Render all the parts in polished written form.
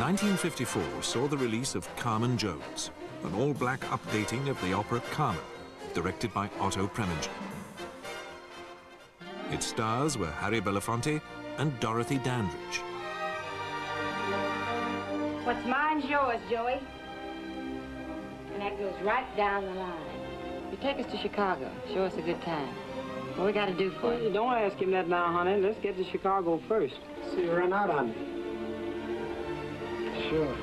1954 saw the release of Carmen Jones, an all-black updating of the opera Carmen, directed by Otto Preminger. Its stars were Harry Belafonte and Dorothy Dandridge. What's mine's yours, Joey. And that goes right down the line. You take us to Chicago, show us a good time. What we got to do for you? Don't ask him that now, honey. Let's get to Chicago first. So you run out on me. Sure.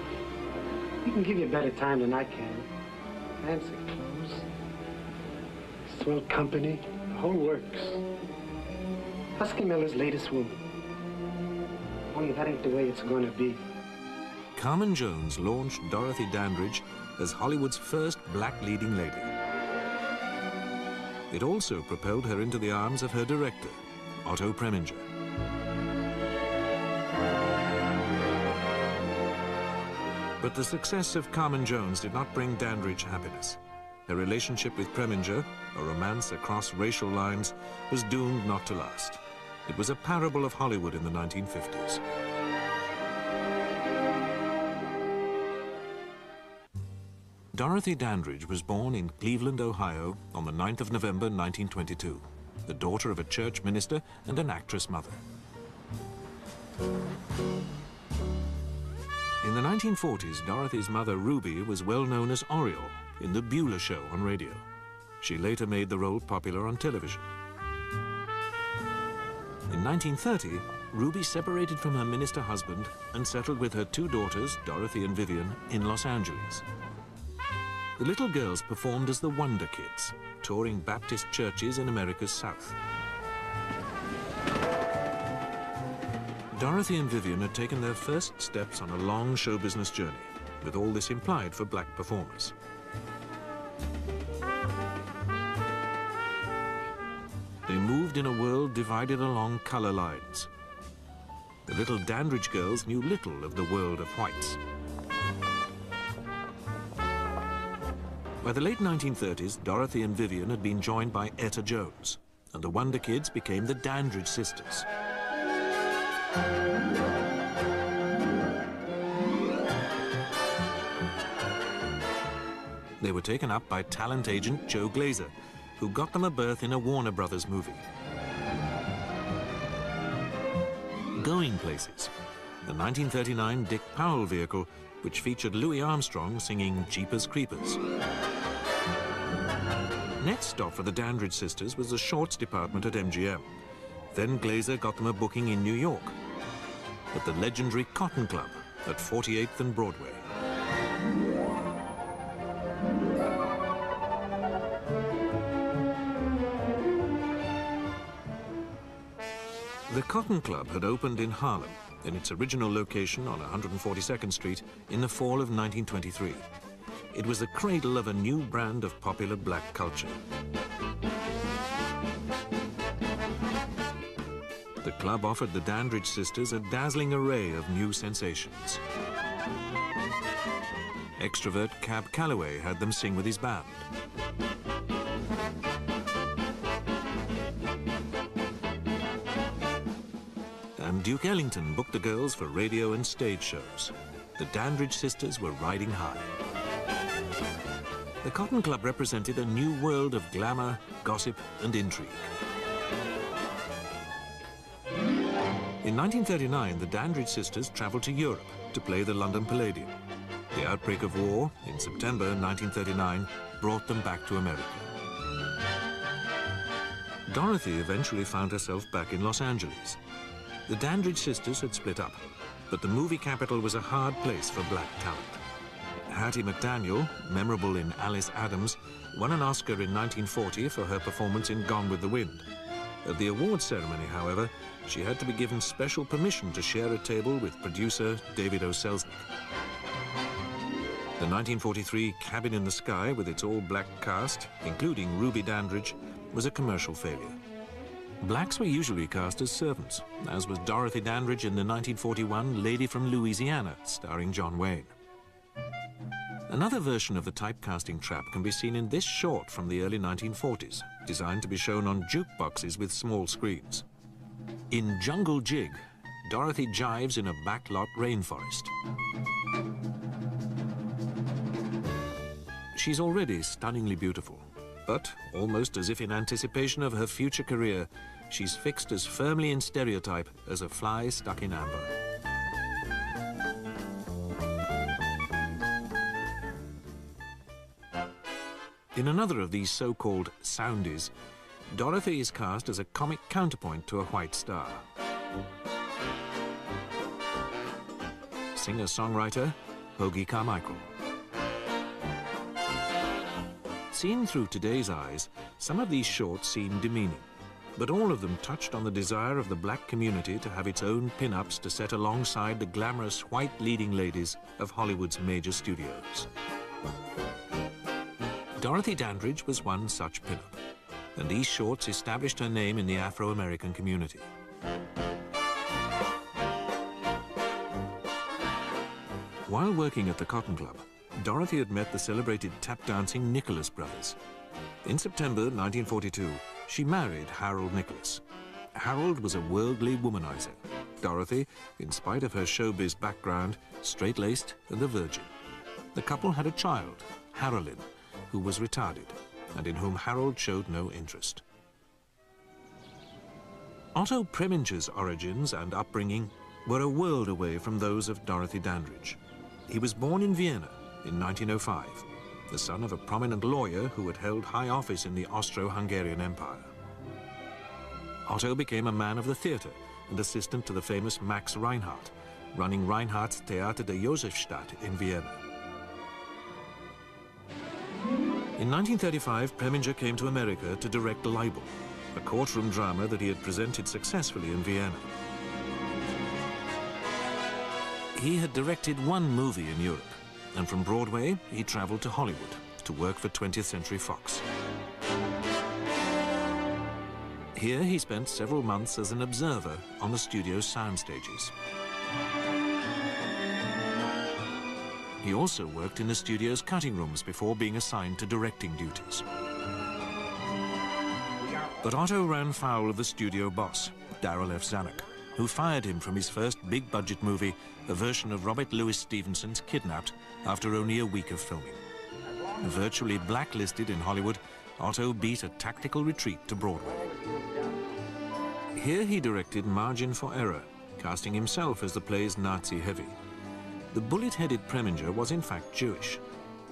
We can give you a better time than I can. Fancy clothes, swell company, the whole works. Husky Miller's latest woman. Only that ain't the way it's gonna be. Carmen Jones launched Dorothy Dandridge as Hollywood's first black leading lady. It also propelled her into the arms of her director, Otto Preminger. But the success of Carmen Jones did not bring Dandridge happiness. Her relationship with Preminger, a romance across racial lines, was doomed not to last. It was a parable of Hollywood in the 1950s. Dorothy Dandridge was born in Cleveland, Ohio on the 9th of November 1922, the daughter of a church minister and an actress mother. In the 1940s, Dorothy's mother, Ruby, was well known as Oriole in The Beulah Show on radio. She later made the role popular on television. In 1930, Ruby separated from her minister husband and settled with her two daughters, Dorothy and Vivian, in Los Angeles. The little girls performed as the Wonder Kids, touring Baptist churches in America's South. Dorothy and Vivian had taken their first steps on a long show business journey, with all this implied for black performers. They moved in a world divided along color lines. The little Dandridge girls knew little of the world of whites. By the late 1930s, Dorothy and Vivian had been joined by Etta Jones, and the Wonder Kids became the Dandridge sisters. They were taken up by talent agent Joe Glazer, who got them a berth in a Warner Brothers movie. Going Places, the 1939 Dick Powell vehicle, which featured Louis Armstrong singing Jeepers Creepers. Next stop for the Dandridge sisters was the shorts department at MGM. Then Glazer got them a booking in New York, at the legendary Cotton Club at 48th and Broadway. The Cotton Club had opened in Harlem, in its original location on 142nd Street, in the fall of 1923. It was the cradle of a new brand of popular black culture. The club offered the Dandridge sisters a dazzling array of new sensations. Extrovert Cab Calloway had them sing with his band. And Duke Ellington booked the girls for radio and stage shows. The Dandridge sisters were riding high. The Cotton Club represented a new world of glamour, gossip, and intrigue. In 1939, the Dandridge sisters traveled to Europe to play the London Palladium. The outbreak of war in September 1939 brought them back to America. Dorothy eventually found herself back in Los Angeles. The Dandridge sisters had split up, but the movie capital was a hard place for black talent. Hattie McDaniel, memorable in Alice Adams, won an Oscar in 1940 for her performance in Gone with the Wind. At the awards ceremony, however, she had to be given special permission to share a table with producer David O. Selznick. The 1943 Cabin in the Sky, with its all-black cast, including Ruby Dandridge, was a commercial failure. Blacks were usually cast as servants, as was Dorothy Dandridge in the 1941 Lady from Louisiana, starring John Wayne. Another version of the typecasting trap can be seen in this short from the early 1940s, designed to be shown on jukeboxes with small screens. In Jungle Jig, Dorothy jives in a backlot rainforest. She's already stunningly beautiful, but almost as if in anticipation of her future career, she's fixed as firmly in stereotype as a fly stuck in amber. In another of these so-called soundies, Dorothy is cast as a comic counterpoint to a white star. Singer-songwriter Hoagie Carmichael. Seen through today's eyes, some of these shorts seem demeaning, but all of them touched on the desire of the black community to have its own pin-ups to set alongside the glamorous white leading ladies of Hollywood's major studios. Dorothy Dandridge was one such pin-up, and these shorts established her name in the Afro-American community. While working at the Cotton Club, Dorothy had met the celebrated tap-dancing Nicholas brothers. In September 1942, she married Harold Nicholas. Harold was a worldly womanizer. Dorothy, in spite of her showbiz background, straight-laced and a virgin. The couple had a child, Harolyn, who was retarded, and in whom Harold showed no interest. Otto Preminger's origins and upbringing were a world away from those of Dorothy Dandridge. He was born in Vienna in 1905, the son of a prominent lawyer who had held high office in the Austro-Hungarian Empire. Otto became a man of the theatre and assistant to the famous Max Reinhardt, running Reinhardt's Theater der Josefstadt in Vienna. In 1935, Preminger came to America to direct Libel, a courtroom drama that he had presented successfully in Vienna. He had directed one movie in Europe, and from Broadway, he traveled to Hollywood to work for 20th Century Fox. Here, he spent several months as an observer on the studio's sound stages. He also worked in the studio's cutting rooms before being assigned to directing duties. But Otto ran foul of the studio boss, Darrell F. Zanuck, who fired him from his first big-budget movie, a version of Robert Louis Stevenson's Kidnapped, after only a week of filming. Virtually blacklisted in Hollywood, Otto beat a tactical retreat to Broadway. Here he directed Margin for Error, casting himself as the play's Nazi heavy. The bullet-headed Preminger was in fact Jewish,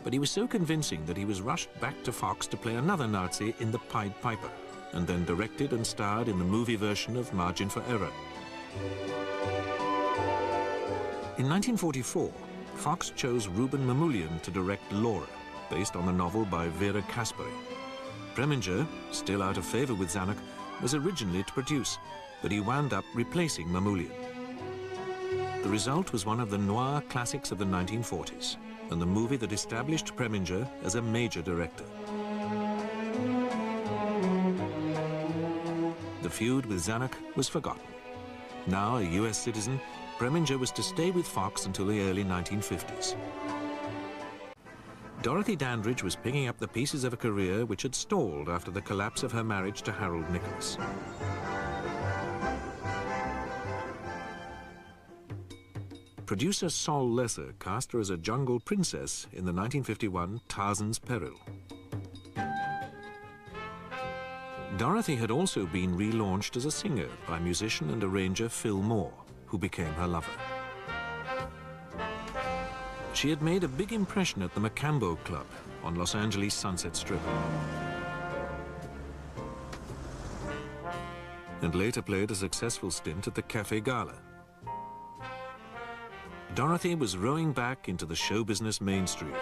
but he was so convincing that he was rushed back to Fox to play another Nazi in The Pied Piper, and then directed and starred in the movie version of Margin for Error. In 1944, Fox chose Ruben Mamoulian to direct Laura, based on the novel by Vera Caspary. Preminger, still out of favor with Zanuck, was originally to produce, but he wound up replacing Mamoulian. The result was one of the noir classics of the 1940s, and the movie that established Preminger as a major director. The feud with Zanuck was forgotten. Now a US citizen, Preminger was to stay with Fox until the early 1950s. Dorothy Dandridge was picking up the pieces of a career which had stalled after the collapse of her marriage to Harold Nicholas. Producer Sol Lesser cast her as a jungle princess in the 1951 Tarzan's Peril. Dorothy had also been relaunched as a singer by musician and arranger Phil Moore, who became her lover. She had made a big impression at the Macambo Club on Los Angeles' Sunset Strip, and later played a successful stint at the Café Gala. Dorothy was rowing back into the show business mainstream.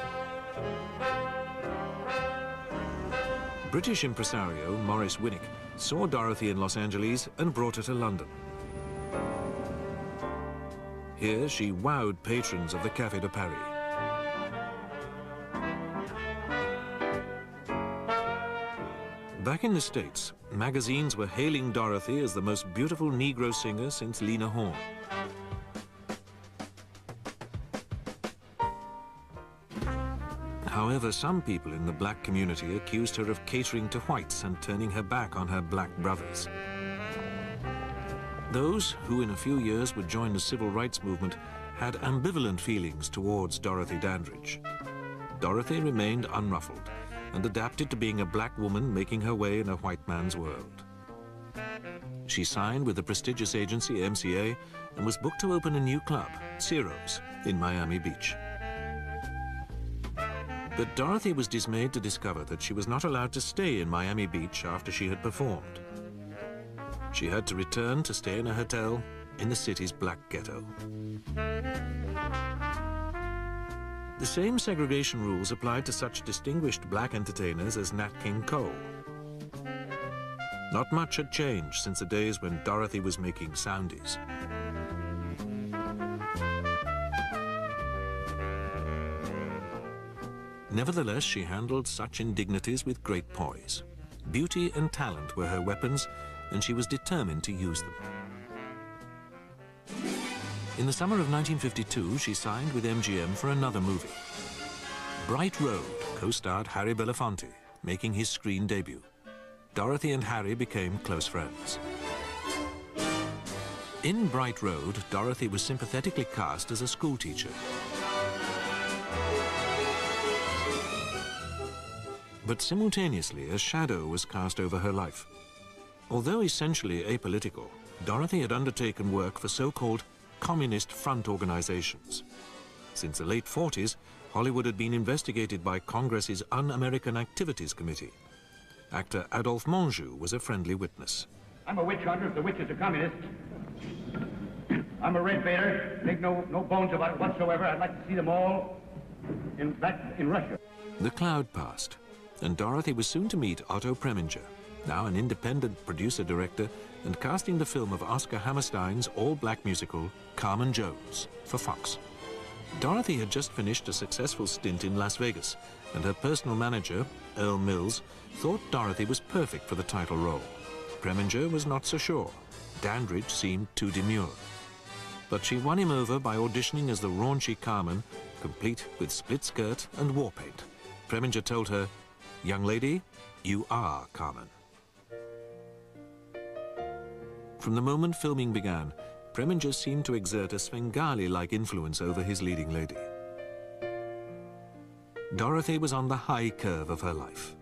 British impresario Maurice Winnick saw Dorothy in Los Angeles and brought her to London. Here she wowed patrons of the Café de Paris. Back in the States, magazines were hailing Dorothy as the most beautiful Negro singer since Lena Horne. However, some people in the black community accused her of catering to whites and turning her back on her black brothers. Those who in a few years would join the civil rights movement had ambivalent feelings towards Dorothy Dandridge. Dorothy remained unruffled and adapted to being a black woman making her way in a white man's world. She signed with the prestigious agency MCA and was booked to open a new club, Ciro's, in Miami Beach. But Dorothy was dismayed to discover that she was not allowed to stay in Miami Beach after she had performed. She had to return to stay in a hotel in the city's black ghetto. The same segregation rules applied to such distinguished black entertainers as Nat King Cole. Not much had changed since the days when Dorothy was making soundies. Nevertheless, she handled such indignities with great poise. Beauty and talent were her weapons, and she was determined to use them. In the summer of 1952, she signed with MGM for another movie. Bright Road co-starred Harry Belafonte, making his screen debut. Dorothy and Harry became close friends. In Bright Road, Dorothy was sympathetically cast as a schoolteacher. But simultaneously, a shadow was cast over her life. Although essentially apolitical, Dorothy had undertaken work for so-called communist front organizations. Since the late 40s, Hollywood had been investigated by Congress's Un-American Activities Committee. Actor Adolphe Menjou was a friendly witness. I'm a witch hunter if the witch is a communist. I'm a red baiter. Make no bones about it whatsoever. I'd like to see them all in Russia. The cloud passed, and Dorothy was soon to meet Otto Preminger, now an independent producer-director and casting the film of Oscar Hammerstein's all-black musical, Carmen Jones, for Fox. Dorothy had just finished a successful stint in Las Vegas, and her personal manager, Earl Mills, thought Dorothy was perfect for the title role. Preminger was not so sure. Dandridge seemed too demure. But she won him over by auditioning as the raunchy Carmen, complete with split skirt and war paint. Preminger told her, "Young lady, you are Carmen." From the moment filming began, Preminger seemed to exert a Svengali-like influence over his leading lady. Dorothy was on the high curve of her life.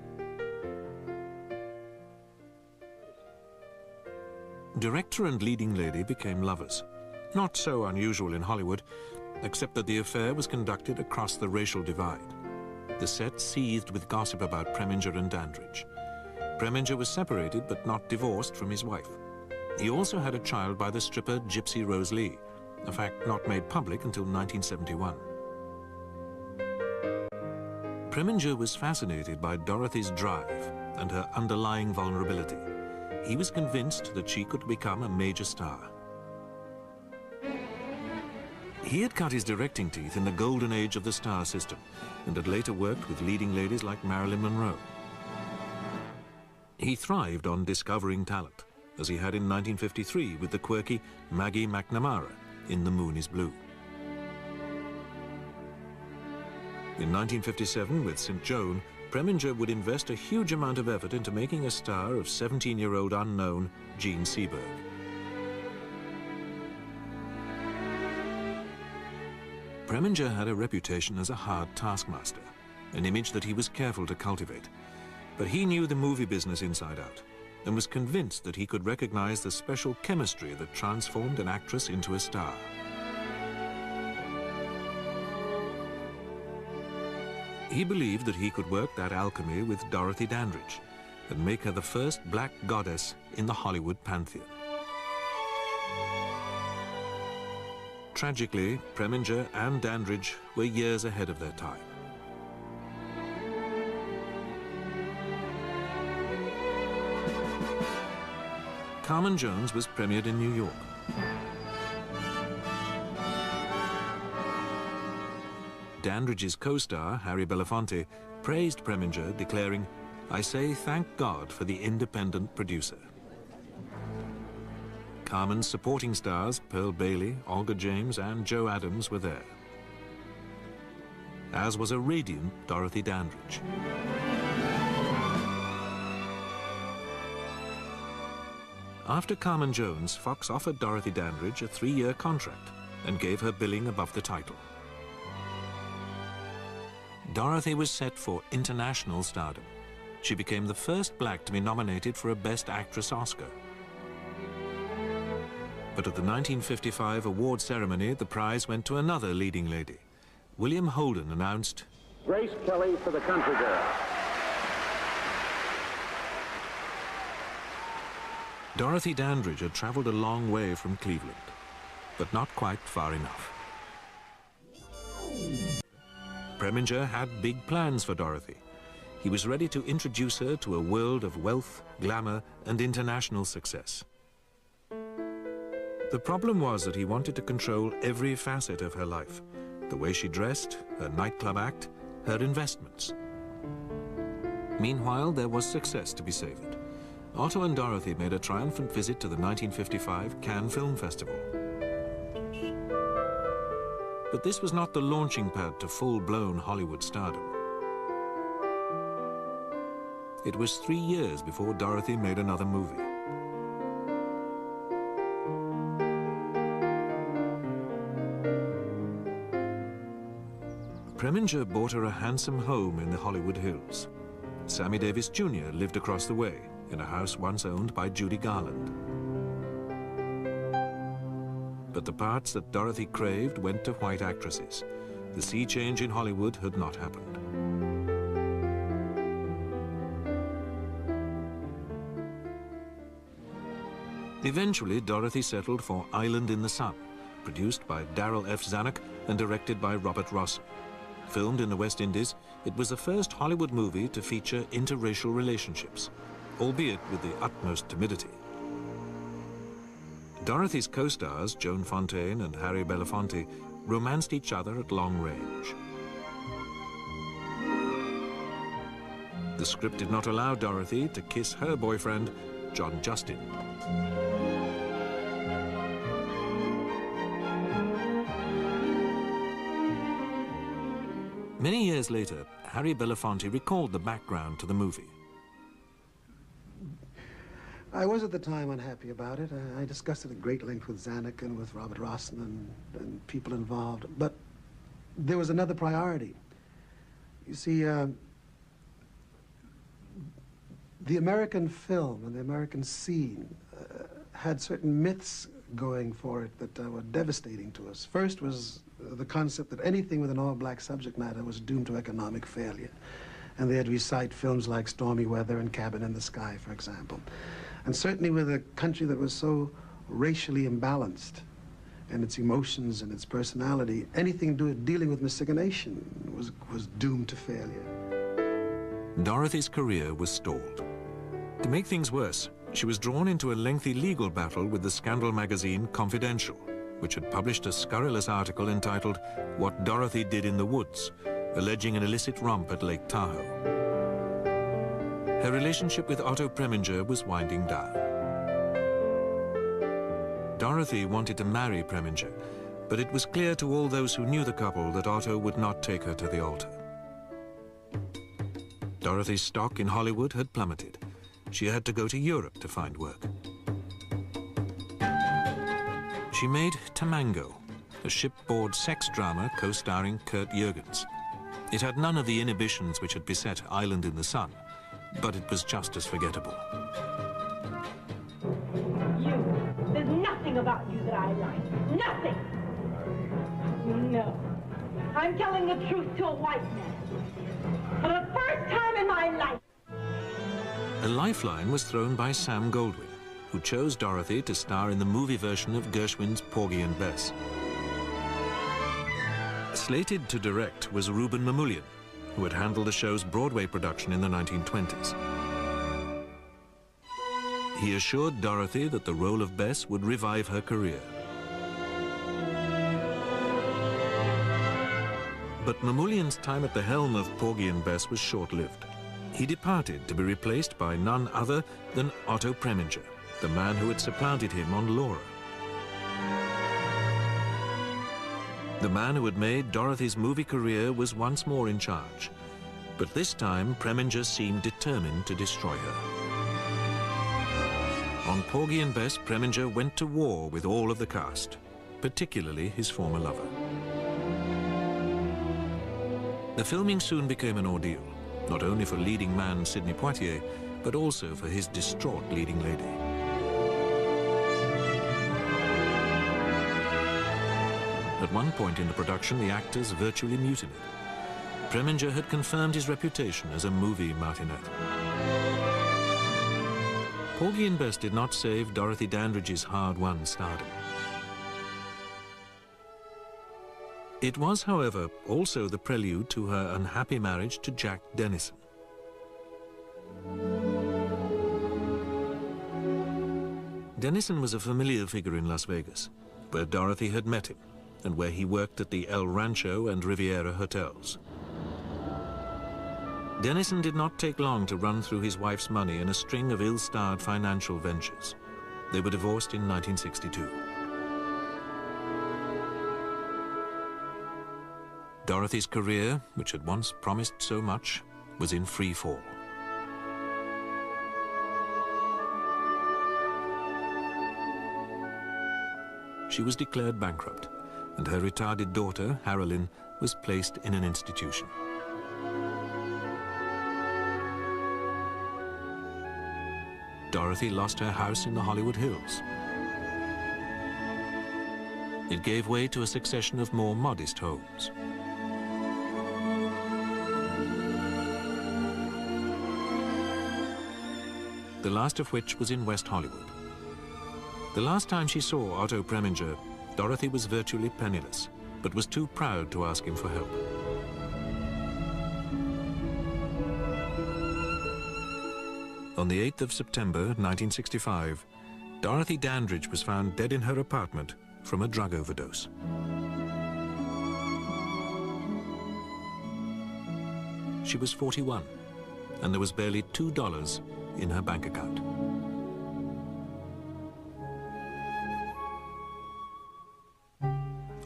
Director and leading lady became lovers. Not so unusual in Hollywood, except that the affair was conducted across the racial divide. The set seethed with gossip about Preminger and Dandridge. Preminger was separated but not divorced from his wife. He also had a child by the stripper Gypsy Rose Lee, a fact not made public until 1971. Preminger was fascinated by Dorothy's drive and her underlying vulnerability. He was convinced that she could become a major star. He had cut his directing teeth in the golden age of the star system and had later worked with leading ladies like Marilyn Monroe. He thrived on discovering talent, as he had in 1953 with the quirky Maggie McNamara in The Moon is Blue. In 1957, with St. Joan, Preminger would invest a huge amount of effort into making a star of 17-year-old unknown Gene Seberg. Preminger had a reputation as a hard taskmaster, an image that he was careful to cultivate. But he knew the movie business inside out and was convinced that he could recognize the special chemistry that transformed an actress into a star. He believed that he could work that alchemy with Dorothy Dandridge and make her the first black goddess in the Hollywood pantheon. Tragically, Preminger and Dandridge were years ahead of their time. Carmen Jones was premiered in New York. Dandridge's co-star, Harry Belafonte, praised Preminger, declaring, "I say thank God for the independent producer." Carmen's supporting stars, Pearl Bailey, Olga James, and Joe Adams were there, as was a radiant Dorothy Dandridge. After Carmen Jones, Fox offered Dorothy Dandridge a 3-year contract and gave her billing above the title. Dorothy was set for international stardom. She became the first black to be nominated for a Best Actress Oscar. But at the 1955 award ceremony, the prize went to another leading lady. William Holden announced, Grace Kelly for The Country Girl. Dorothy Dandridge had traveled a long way from Cleveland, but not quite far enough. Preminger had big plans for Dorothy. He was ready to introduce her to a world of wealth, glamour, and international success. The problem was that he wanted to control every facet of her life: the way she dressed, her nightclub act, her investments. Meanwhile, there was success to be savored. Otto and Dorothy made a triumphant visit to the 1955 Cannes Film Festival. But this was not the launching pad to full-blown Hollywood stardom. It was 3 years before Dorothy made another movie. Preminger bought her a handsome home in the Hollywood Hills. Sammy Davis Jr. lived across the way, in a house once owned by Judy Garland. But the parts that Dorothy craved went to white actresses. The sea change in Hollywood had not happened. Eventually, Dorothy settled for Island in the Sun, produced by Darrell F. Zanuck and directed by Robert Rossen. Filmed in the West Indies, it was the first Hollywood movie to feature interracial relationships, albeit with the utmost timidity. Dorothy's co-stars, Joan Fontaine and Harry Belafonte, romanced each other at long range. The script did not allow Dorothy to kiss her boyfriend, John Justin. Many years later, Harry Belafonte recalled the background to the movie. I was at the time unhappy about it. I discussed it at great length with Zanuck and with Robert Rossen and people involved. But there was another priority. You see, the American film and the American scene had certain myths going for it that were devastating to us. First was the concept that anything with an all-black subject matter was doomed to economic failure. And they had to recite films like Stormy Weather and Cabin in the Sky, for example. And certainly with a country that was so racially imbalanced in its emotions and its personality, anything dealing with miscegenation was doomed to failure. Dorothy's career was stalled. To make things worse, she was drawn into a lengthy legal battle with the scandal magazine Confidential, which had published a scurrilous article entitled "What Dorothy Did in the Woods," alleging an illicit romp at Lake Tahoe. Her relationship with Otto Preminger was winding down. Dorothy wanted to marry Preminger, but it was clear to all those who knew the couple that Otto would not take her to the altar. Dorothy's stock in Hollywood had plummeted. She had to go to Europe to find work. She made Tamango, a shipboard sex drama co-starring Kurt Jürgens. It had none of the inhibitions which had beset Island in the Sun, but it was just as forgettable. There's nothing about you that I like. Nothing! No. I'm telling the truth to a white man. For the first time in my life. A lifeline was thrown by Sam Goldwyn, who chose Dorothy to star in the movie version of Gershwin's Porgy and Bess. Slated to direct was Reuben Mamoulian, who had handled the show's Broadway production in the 1920s. He assured Dorothy that the role of Bess would revive her career. But Mamoulian's time at the helm of Porgy and Bess was short-lived. He departed to be replaced by none other than Otto Preminger, the man who had supplanted him on Laura. The man who had made Dorothy's movie career was once more in charge, but this time Preminger seemed determined to destroy her. On On Porgy and Bess, Preminger went to war with all of the cast, particularly his former lover. The filming soon became an ordeal, not only for leading man Sidney Poitier, but also for his distraught leading lady. At one point in the production, the actors virtually mutinied. Preminger had confirmed his reputation as a movie martinet. Porgy and Bess did not save Dorothy Dandridge's hard-won stardom. It was, however, also the prelude to her unhappy marriage to Jack Dennison. Dennison was a familiar figure in Las Vegas, where Dorothy had met him, and where he worked at the El Rancho and Riviera hotels. Dennison did not take long to run through his wife's money in a string of ill-starred financial ventures. They were divorced in 1962. Dorothy's career, which had once promised so much, was in free fall. She was declared bankrupt, and her retarded daughter, Harolyn, was placed in an institution. Dorothy lost her house in the Hollywood Hills. It gave way to a succession of more modest homes. The last of which was in West Hollywood. The last time she saw Otto Preminger, Dorothy was virtually penniless, but was too proud to ask him for help. On the 8th of September, 1965, Dorothy Dandridge was found dead in her apartment from a drug overdose. She was 41, and there was barely $2 in her bank account.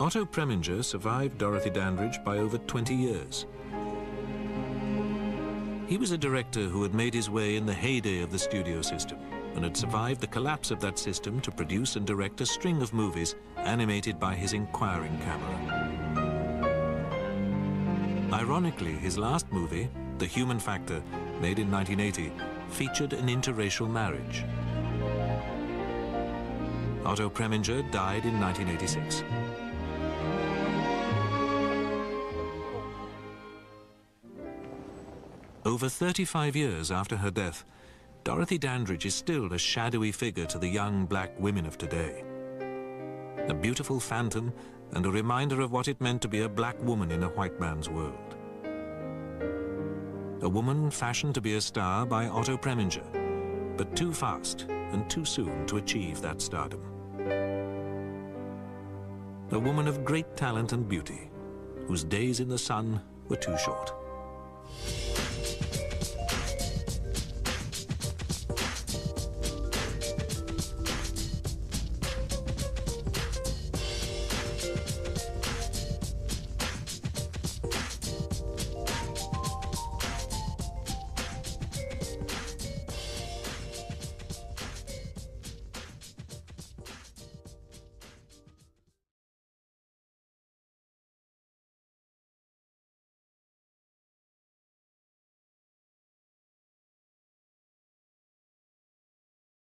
Otto Preminger survived Dorothy Dandridge by over 20 years. He was a director who had made his way in the heyday of the studio system and had survived the collapse of that system to produce and direct a string of movies animated by his inquiring camera. Ironically, his last movie, The Human Factor, made in 1980, featured an interracial marriage. Otto Preminger died in 1986. Over 35 years after her death, Dorothy Dandridge is still a shadowy figure to the young black women of today. A beautiful phantom and a reminder of what it meant to be a black woman in a white man's world. A woman fashioned to be a star by Otto Preminger, but too fast and too soon to achieve that stardom. A woman of great talent and beauty, whose days in the sun were too short.